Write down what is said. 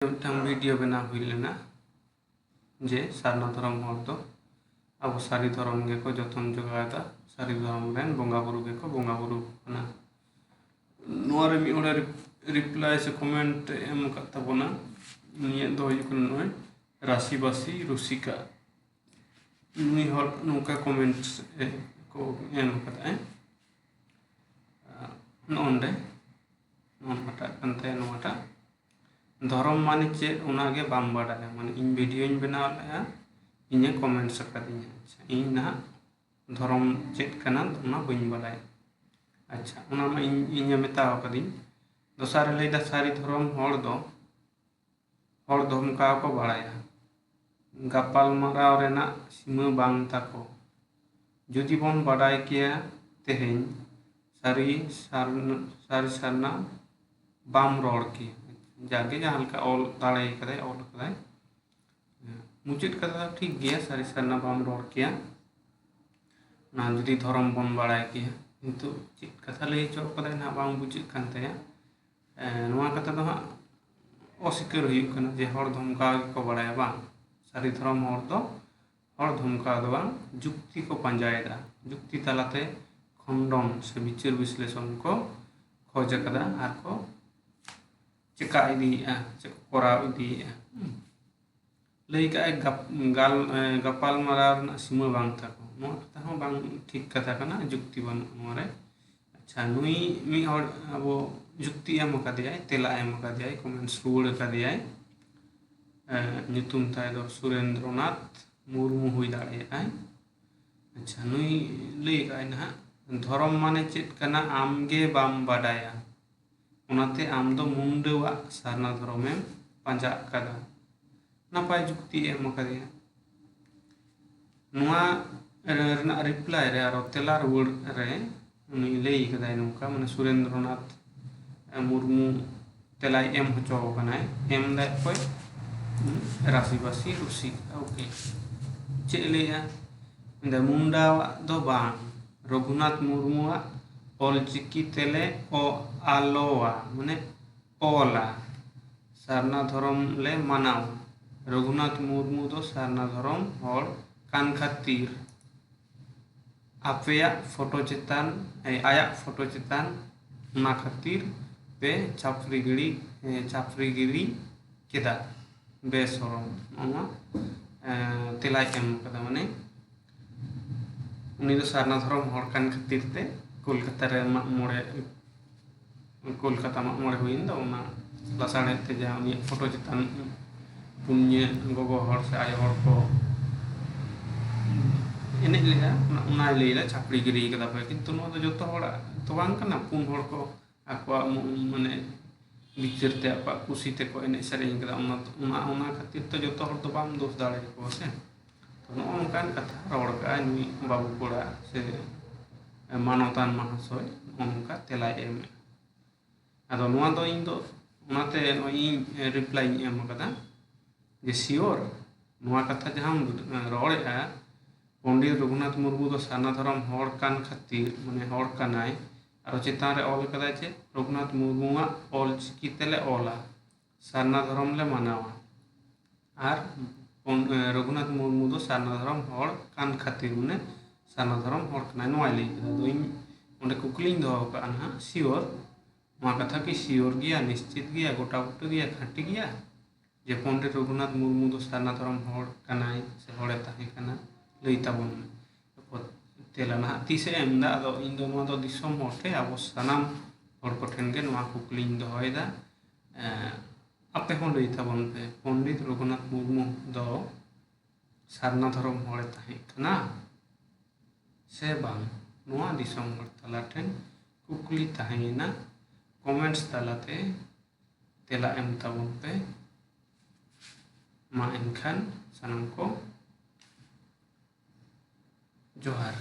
Video बना हुई लेना जे सारना धर्म हर दो अब सारी धर्म गे को जतन जोगादा सारी धर्म रेन बोंगा बुरु गे को बोंगा बुरु कना नोरे मी ओडे रिप्लाई से कमेंट एम कता बोना निये दो हुयुकन नोय राशिबासी रुसिका नुई हर नुका कमेंट को एम कता है नोंडे नोंटा कंते नोटा धर्म माने चेद उनागे बाम बाडाया माने इन वीडियो बनाव लेया इने कमेंट सकदिन अच्छा इन ना धर्म चेद कना उना बइन बाडाय अच्छा उना मा इन मेताव कदिन दोसार लेदा सारी धर्म हर दो हमका को बाडाया गापाल माराव रेना सीमा बांग ताको जुदी बोन बाडाय किया तेहेन सारी सारना बाम रोड की जागे जहाँ हल्का ऑल दाड़े कदे ऑल कदे मुचित कदा ठीक गया सारी सरना बाम रोड किया ना जुदी धर्म बन बाड़ाय किया किंतु चित कथा लई चो कदे ना बाम बुचित कानते नोआ कथा दो हाँ असिकर हुयुक कना जे हर धमका को बाड़ाय बा सारी धर्म हर धमका दो जुक्ति को पंजायदा जुक्ति तलाते खंडन से विचार विश्लेषण को खोज कदा आर को चिका इदिया चिक कोराव इदिया लई का गपाल माराव ना सीमा बांग थाको नोआ कथा हो बांग ठीक कथा कना जुक्ति बन मोरे अच्छा नुई मी हर अबो जुक्ति एम कदियाय तेला एम कदियाय कमेंट्स रुड़ कदियाय नितुम ताय दो सुरेंद्रनाथ मुर्मू हुई दाड़ेयाय अच्छा नुई लई का ना धर्म माने चेद कना आमगे बाम बाडाया उनाते आम दो मुंडवा सारना धर्मे पांजा कदा नापाय जुक्ति एम कदिया नुआ रेना रिप्लाई रे आरो तेला रुड़ रे उनी लई कदाय नुका माने सुरेंद्रनाथ मुर्मू तेला एम होचो कनाय एम दाय कोय राशिबासी रुसिका ओके चे लेया इंदा मुंडावा दो बांग रघुनाथ मुर्मुआ ऑलचिकी तेले ओ आलोवा माने ओला सारना धर्म ले मानाव रघुनाथ मुर्मू दो सारना धर्म और कान खातिर आपेया फोटो चितान आया फोटो चितान ना खातिर पे चापरीगिरी केदा बेसरम तेला एम कदा माने उनी दो सारना धर्म हर कान खातिर ते कोलकाता रे कोलकाता मोड़े हुईन दो ना लसाड़े ते जा उनी फोटो चितान पुण्य गोगो हर से आय हर को एने लेया उना लेला चापरीगिरी कदा पे किंतु नो दो जतो हर तो बांग कना पुन हर को आको माने बिचार ते आपा खुशी ते को एने सरें कदा उना खातिर तो जतो हर तो बाम दोष दाड़े को से तो नो उनकान कथा रोड़ का नुई बाबू कोड़ा से मानवतान महाशय उनका तेला एम आदो नोआ दो इन दो उनाते इन रिप्लाई एम कदा जे सियोर नोआ कथा जहां रोड़ेआ पंडित रघुनाथ मुर्मू दो सारना धर्म हर कान खातिर माने हर कानाय आरो चितान रे ऑल कदा चे रघुनाथ मुर्मुआ ऑल चिकी तेले ओला सारना धर्म ले मानावा आर रघुनाथ मुर्मू दो सारना धर्म हर कान खातिर माने सारना धर्म हर कनाय नोआ लई कदा दो इन ओंडे कुकलिंग दो का ना सियोर नोआ कथा की सियोर गया निश्चित गया गोटा गोटा गया खाटी गया जे पंडित रघुनाथ मुर्मू दो सारना धर्म हर कनाय से हड़े ताहे कना लई ताबन तेला ना तीसे एम दा दो इन दो नोआ दो दिसम होते अब सनाम हर को ठेन गे नोआ कुकलिंग दो होयदा आपे हों लई ताबन पे पंडित रघुनाथ मुर्मू दो सारना धर्म हड़े ताहे कना से बांग नोआ दिसम हर तला ठेन कुकली ताहेना कमेंट्स तलाते तेला एम ताबन पे मा एनखान सानाम को जोहार।